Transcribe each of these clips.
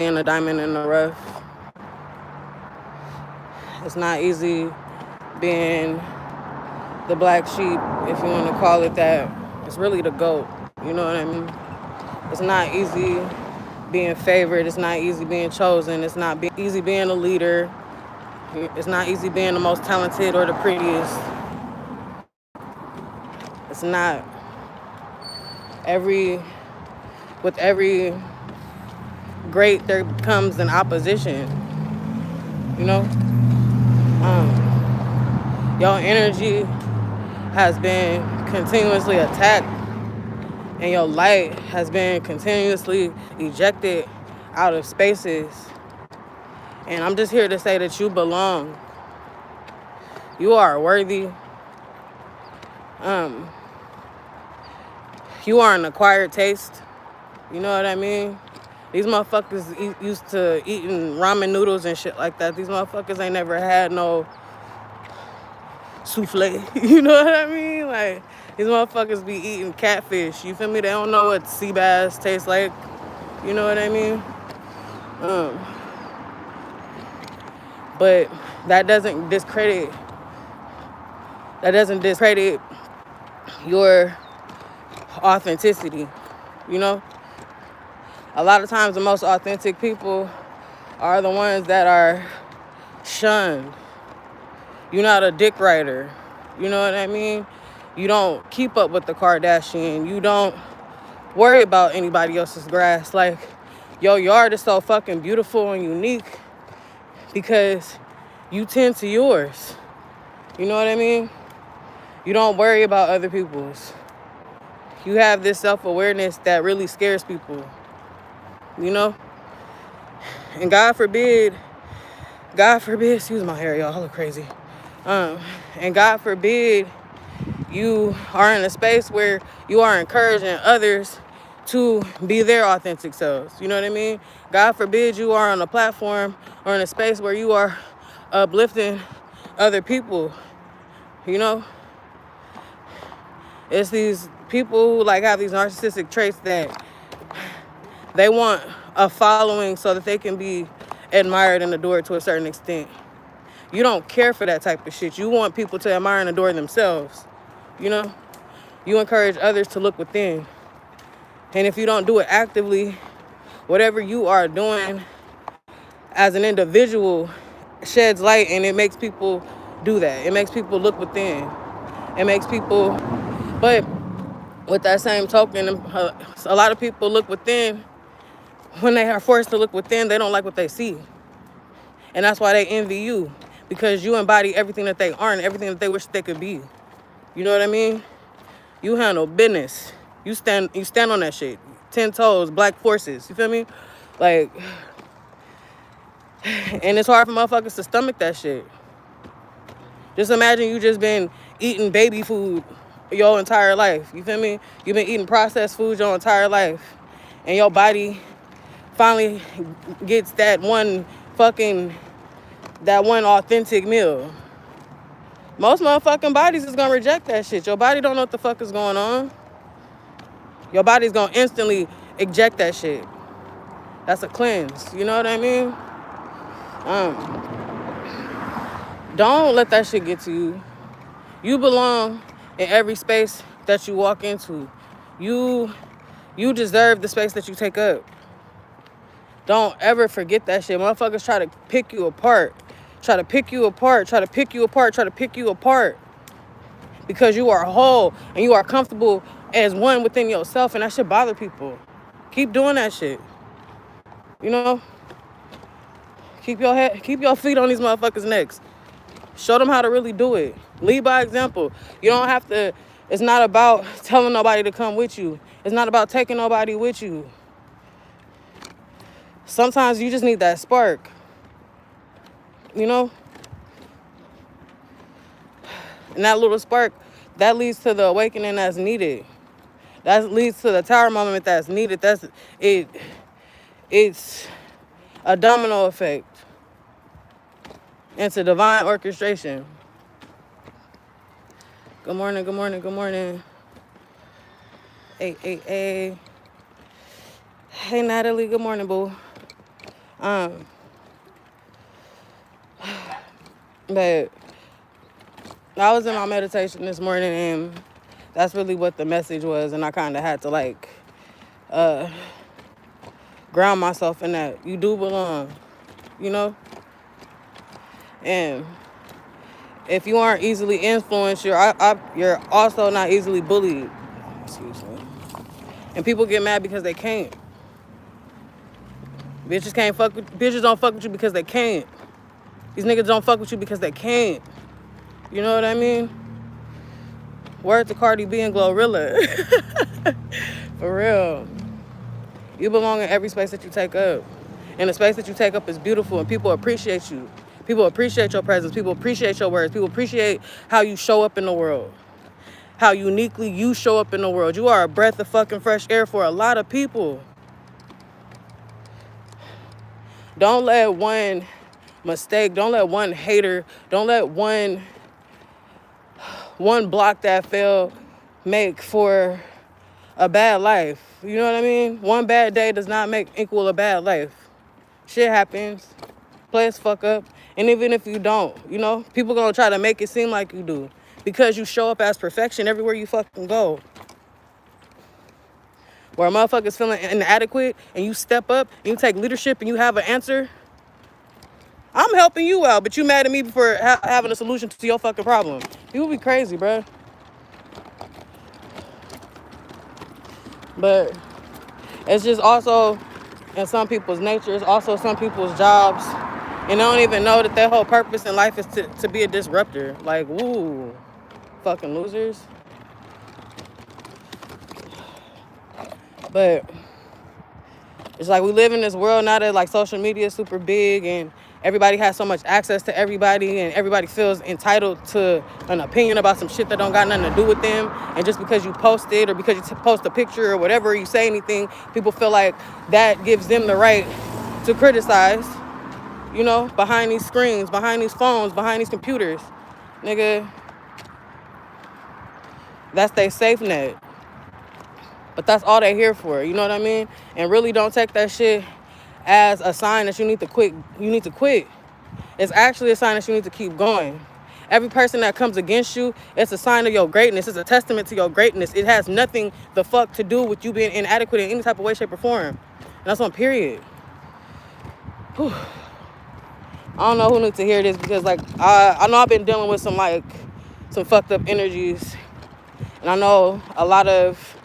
being a diamond in the rough. It's not easy being the black sheep, if you want to call it that. It's really the goat. You know what I mean? It's not easy being favored. It's not easy being chosen. It's not easy being a leader. It's not easy being the most talented or the prettiest. It's not. Every with every great there comes an opposition. You know, your energy has been continuously attacked, and your light has been continuously ejected out of spaces. And I'm just here to say that you belong. You are worthy. You are an acquired taste. You know what I mean? These motherfuckers used to eating ramen noodles and shit like that. These motherfuckers ain't never had no souffle. You know what I mean? Like, these motherfuckers be eating catfish. You feel me? They don't know what sea bass tastes like. You know what I mean? But that doesn't discredit your authenticity. You know? A lot of times the most authentic people are the ones that are shunned. You're not a dick rider. You know what I mean? You don't keep up with the Kardashian. You don't worry about anybody else's grass. Like, your yard is so fucking beautiful and unique because you tend to yours. You know what I mean? You don't worry about other people's. You have this self-awareness that really scares people. You know? And God forbid, excuse my hair, y'all, I look crazy. And God forbid you are in a space where you are encouraging others to be their authentic selves. You know what I mean? God forbid you are on a platform or in a space where you are uplifting other people. You know? It's these people who like have these narcissistic traits that they want a following so that they can be admired and adored to a certain extent. You don't care for that type of shit. You want people to admire and adore themselves. You know? You encourage others to look within. And if you don't do it actively, whatever you are doing as an individual sheds light, and it makes people do that. It makes people look within. It makes people, but with that same token, a lot of people look within. When they are forced to look within, they don't like what they see. And that's why they envy you, because you embody everything that they aren't, everything that they wish they could be. You know what I mean? You handle business. You stand on that shit. 10 toes, black forces. You feel me? Like, and it's hard for motherfuckers to stomach that shit. Just imagine you just been eating baby food your entire life. You feel me? You've been eating processed food your entire life. And your body finally gets that one authentic meal. Most motherfucking bodies is gonna reject that shit. Your body don't know what the fuck is going on. Your body's gonna instantly eject that shit. That's a cleanse. You know what I mean? Don't let that shit get to you. You belong in every space that you walk into. You deserve the space that you take up. Don't ever forget that shit. Motherfuckers try to pick you apart. Try to pick you apart. Try to pick you apart. Try to pick you apart. Because you are whole and you are comfortable as one within yourself, and that should bother people. Keep doing that shit. You know? Keep your feet on these motherfuckers' necks. Show them how to really do it. Lead by example. You don't have to, it's not about telling nobody to come with you. It's not about taking nobody with you. Sometimes you just need that spark. You know? And that little spark, that leads to the awakening that's needed. That leads to the tower moment that's needed. It's a domino effect. It's a divine orchestration. Good morning, good morning, good morning. Hey. Hey, Natalie, good morning, boo. Um, but I was in my meditation this morning, and that's really what the message was. And I kind of had to like ground myself in that you do belong, you know. And if you aren't easily influenced, you're also not easily bullied. Excuse me. And people get mad because they can't. Bitches don't fuck with you because they can't. These niggas don't fuck with you because they can't. You know what I mean? Word to Cardi B and Glorilla. For real. You belong in every space that you take up. And the space that you take up is beautiful, and people appreciate you. People appreciate your presence. People appreciate your words. People appreciate how you show up in the world. How uniquely you show up in the world. You are a breath of fucking fresh air for a lot of people. Don't let one mistake, don't let one hater, don't let one block that fail make for a bad life. You know what I mean? One bad day does not equal a bad life. Shit happens. Players fuck up. And even if you don't, you know, people gonna try to make it seem like you do. Because you show up as perfection everywhere you fucking go. Where a motherfucker's feeling inadequate and you step up and you take leadership and you have an answer, I'm helping you out, but you mad at me for having a solution to your fucking problem. People be crazy, bruh. But it's just also in some people's nature. It's also some people's jobs. And they don't even know that their whole purpose in life is to be a disruptor. Like, woo, fucking losers. But it's like we live in this world now that like social media is super big and everybody has so much access to everybody and everybody feels entitled to an opinion about some shit that don't got nothing to do with them. And just because you post it or because you post a picture or whatever, or you say anything, people feel like that gives them the right to criticize, you know, behind these screens, behind these phones, behind these computers. Nigga, that's their safe net. But that's all they're here for, you know what I mean? And really don't take that shit as a sign that you need to quit. You need to quit. It's actually a sign that you need to keep going. Every person that comes against you, it's a sign of your greatness. It's a testament to your greatness. It has nothing the fuck to do with you being inadequate in any type of way, shape, or form. And that's on period. Whew. I don't know who needs to hear this because like I know I've been dealing with some fucked up energies. And I know a lot of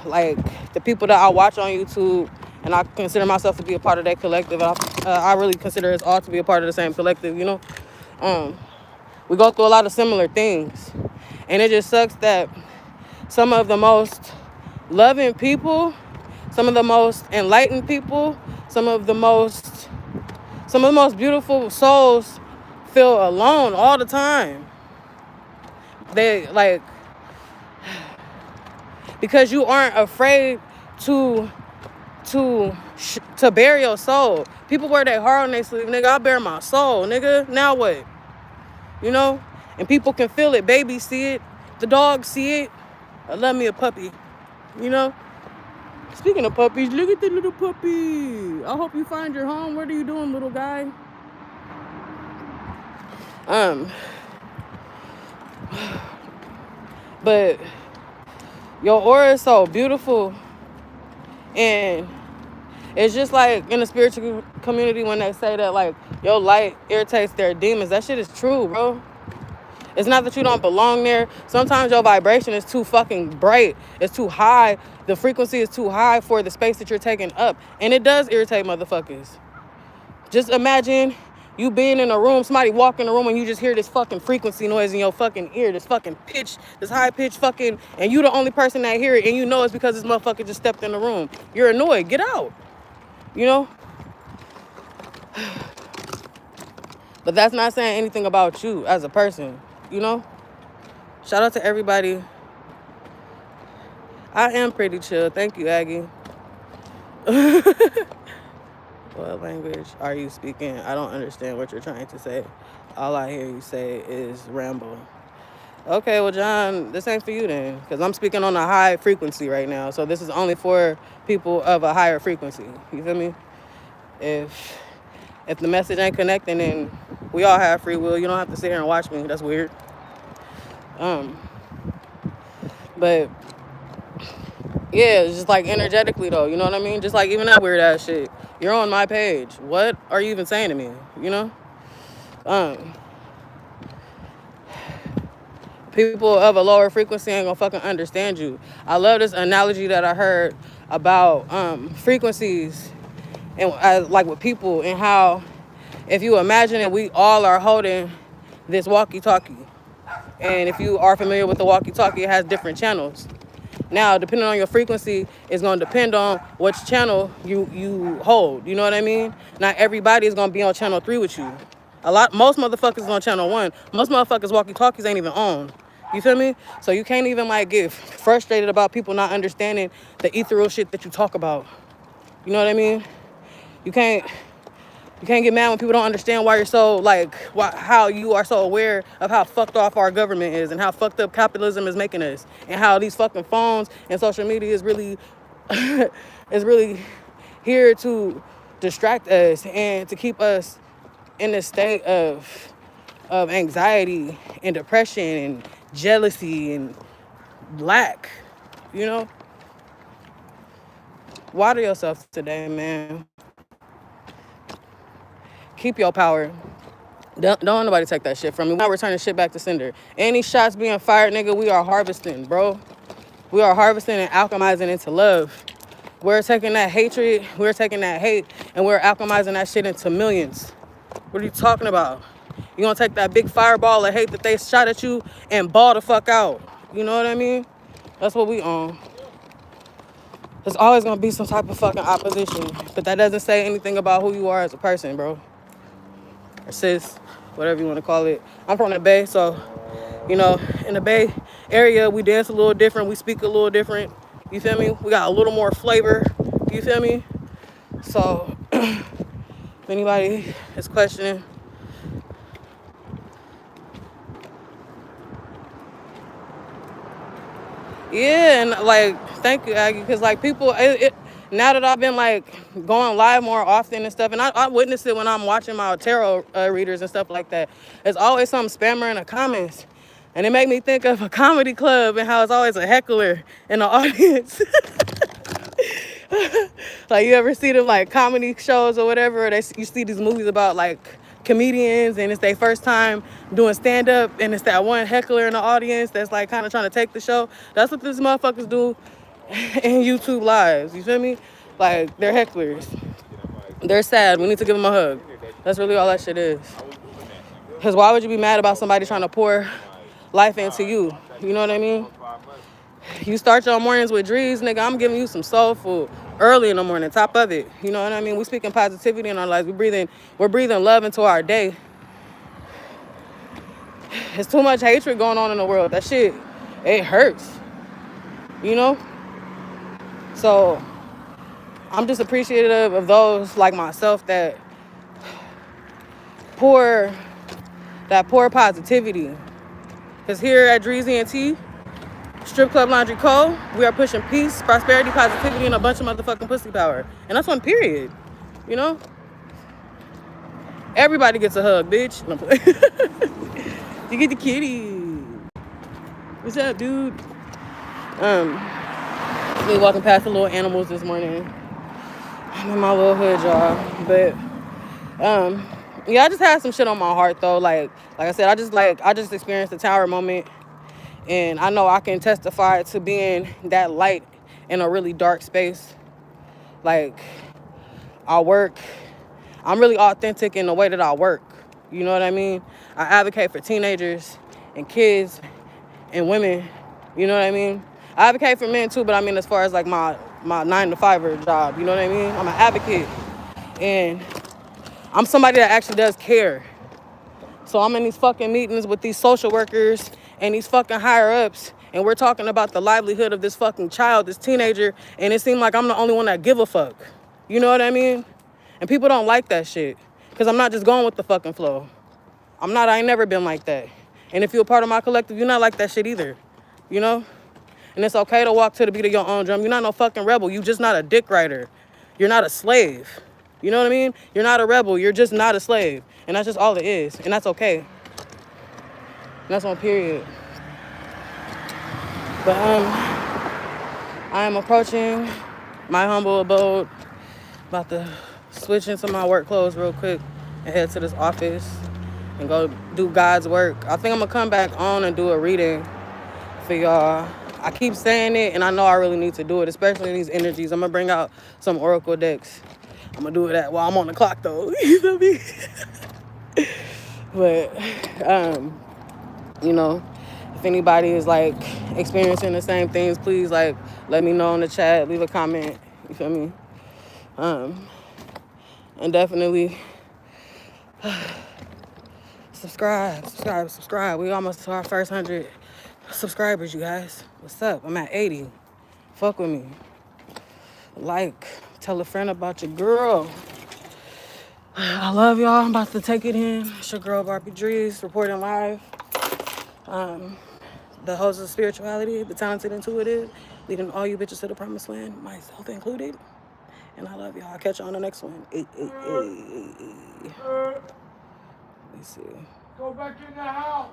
like the people that I watch on YouTube, and I consider myself to be a part of that collective. I really consider us all to be a part of the same collective, you know. We go through a lot of similar things, and it just sucks that some of the most loving people, some of the most enlightened people, some of the most beautiful souls feel alone all the time. They like, because you aren't afraid to bare your soul. People wear their heart on their sleeve. Nigga, I bare my soul, nigga. Now what? You know? And people can feel it. Babies see it. The dogs see it. I love me a puppy. You know? Speaking of puppies, look at the little puppy. I hope you find your home. What are you doing, little guy? But your aura is so beautiful. And it's just like in the spiritual community when they say that like your light irritates their demons. That shit is true, bro. It's not that you don't belong there. Sometimes your vibration is too fucking bright. It's too high. The frequency is too high for the space that you're taking up. And it does irritate motherfuckers. Just imagine you being in a room, somebody walk in the room and you just hear this fucking frequency noise in your fucking ear, this fucking pitch, this high pitch fucking, and you the only person that hear it, and you know it's because this motherfucker just stepped in the room. You're annoyed. Get out. You know? But that's not saying anything about you as a person, you know? Shout out to everybody. I am pretty chill. Thank you, Aggie. What language are you speaking? I don't understand what you're trying to say. All I hear you say is ramble. Okay, well, John, this ain't for you then, because I'm speaking on a high frequency right now. So this is only for people of a higher frequency. You feel me? If the message ain't connecting, then we all have free will. You don't have to sit here and watch me. That's weird. Um, but yeah, it's just like energetically though, you know what I mean? Just like even that weird ass shit. You're on my page. What are you even saying to me? You know? Um, people of a lower frequency ain't gonna fucking understand you. I love this analogy that I heard about frequencies and like with people, and how if you imagine that we all are holding this walkie-talkie, and if you are familiar with the walkie-talkie, it has different channels. Now, depending on your frequency, it's going to depend on which channel you hold. You know what I mean? Not everybody is going to be on channel 3 with you. Most motherfuckers is on channel 1. Most motherfuckers walkie-talkies ain't even on. You feel me? So you can't even like get frustrated about people not understanding the ethereal shit that you talk about. You know what I mean? You can't get mad when people don't understand why you're so how you are so aware of how fucked off our government is and how fucked up capitalism is making us, and how these fucking phones and social media is really is really here to distract us and to keep us in this state of anxiety and depression and jealousy and lack. You know? Water yourself today, man. Keep your power. Don't nobody take that shit from me. We're not returning shit back to sender. Any shots being fired, nigga, we are harvesting, bro. We are harvesting and alchemizing into love. We're taking that hatred, we're taking that hate, and we're alchemizing that shit into millions. What are you talking about? You gonna take that big fireball of hate that they shot at you and ball the fuck out. You know what I mean? That's what we on. There's always gonna be some type of fucking opposition, but that doesn't say anything about who you are as a person, bro. Or sis, whatever you want to call it. I'm from the Bay, so, you know, in the Bay area, we dance a little different. We speak a little different. You feel me? We got a little more flavor. You feel me? So, if anybody is questioning, yeah, and like, thank you, Aggie, because like people, now that I've been like going live more often and stuff, and I witness it when I'm watching my tarot readers and stuff like that. There's always some spammer in the comments, and it made me think of a comedy club and how it's always a heckler in the audience. Like, you ever see them like comedy shows or whatever? You see these movies about like comedians, and it's their first time doing stand-up, and it's that one heckler in the audience that's like kind of trying to take the show. That's what these motherfuckers do in YouTube lives. You feel me? Like, they're hecklers. They're sad. We need to give them a hug. That's really all that shit is. Because why would you be mad about somebody trying to pour life into you? You know what I mean? You start your mornings with dreams, nigga. I'm giving you some soul food early in the morning, top of it. You know what I mean? We speaking positivity in our lives. We're breathing love into our day. There's too much hatred going on in the world. That shit, it hurts. You know? So I'm just appreciative of those like myself that pour positivity. Because here at Dreezy and T, Strip Club Laundry Co., we are pushing peace, prosperity, positivity, and a bunch of motherfucking pussy power. And that's one period. You know? Everybody gets a hug, bitch. You get the kitty. What's up, dude? Me walking past the little animals this morning. I'm in my little hood, y'all. But yeah, I just had some shit on my heart though. Like I said, I just experienced the tower moment. And I know I can testify to being that light in a really dark space. Like, I'm really authentic in the way that I work. You know what I mean? I advocate for teenagers and kids and women. You know what I mean? I advocate for men too, but I mean as far as like my 9-to-5 job. You know what I mean? I'm an advocate. And I'm somebody that actually does care. So I'm in these fucking meetings with these social workers and these fucking higher ups, and we're talking about the livelihood of this fucking child, this teenager, and it seemed like I'm the only one that give a fuck. You know what I mean? And people don't like that shit, because I'm not just going with the fucking flow. I ain't never been like that. And if you're a part of my collective, you're not like that shit either. You know? And it's okay to walk to the beat of your own drum. You're not no fucking rebel. You just not a dick rider. You're not a slave. You know what I mean? You're not a rebel. You're just not a slave. And that's just all it is. And that's okay. And that's on period. But I am approaching my humble abode. About to switch into my work clothes real quick and head to this office and go do God's work. I think I'm going to come back on and do a reading for y'all. I keep saying it, and I know I really need to do it, especially in these energies. I'm going to bring out some oracle decks. I'm going to do it while I'm on the clock, though. You feel me? But, you know, if anybody is, like, experiencing the same things, please, like, let me know in the chat. Leave a comment. You feel me? And definitely subscribe. We almost to our first 100 subscribers, you guys. What's up? I'm at 80. Fuck with me. Like, tell a friend about your girl. I love y'all. I'm about to take it in. It's your girl, Barbie Drees, reporting live. The host of spirituality, the talented intuitive, leading all you bitches to the promised land, myself included. And I love y'all. I'll catch you on the next one. Let me see. Go back in the house.